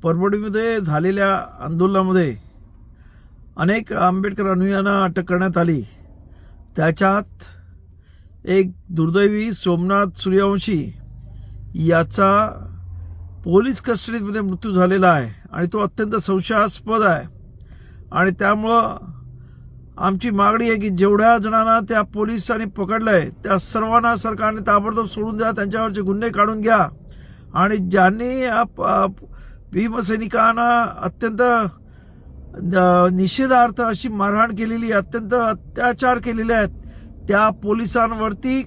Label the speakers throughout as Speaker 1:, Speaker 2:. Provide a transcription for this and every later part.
Speaker 1: परभणीमध्ये झालेल्या आंदोलनामध्ये अनेक आंबेडकर अनुयायांना अटक करण्यात आली। त्याच्यात एक दुर्दैवी सोमनाथ सूर्यवंशी याचा पोलीस कस्टडीमध्ये मृत्यू झालेला आहे आणि तो अत्यंत संशयास्पद आहे। आणि त्यामुळं आमची मागणी आहे की जेवढ्या जणांना त्या पोलिसांनी पकडलंय त्या सर्वांना सरकारने ताबडतोब सोडून द्या, त्यांच्यावरचे गुन्हे काढून घ्या। आणि ज्यांनी भीमसैनिकांना अत्यंत निषेधार्थ अशी मारहाण केलेली, अत्यंत अत्याचार केलेले आहेत, त्या पोलिसांवरती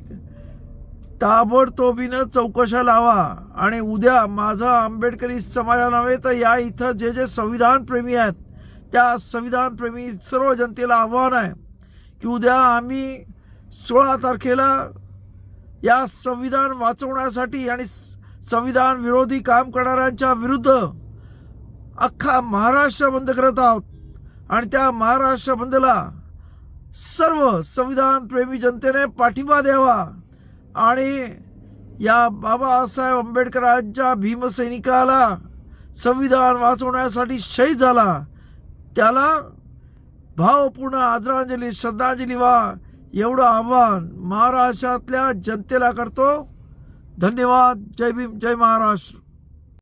Speaker 1: ताबडतोबीनं चौकशा लावा। आणि उद्या माझा आंबेडकरी समाजानव्हे तर या इथं जे जे संविधान प्रेमी आहेत त्या संविधान प्रेमी सर्व जनतेला आव्हान आहे की उद्या आम्ही 16 तारखेला या संविधान वाचवण्यासाठी आणि संविधान विरोधी काम करणाऱ्यांच्या विरुद्ध अख्खा महाराष्ट्र बंद करत आहोत। आणि त्या महाराष्ट्र बंदला सर्व संविधान प्रेमी जनतेने पाठिंबा द्यावा आणि या बाबासाहेब आंबेडकरांच्या भीमसैनिकाला संविधान वाचवण्यासाठी शहीद झाला त्याला भावपूर्ण आदरांजली श्रद्धांजली व्हा, एवढं आव्हान महाराष्ट्रातल्या जनतेला करतो। धन्यवाद। जय भीम, जय महाराष्ट्र।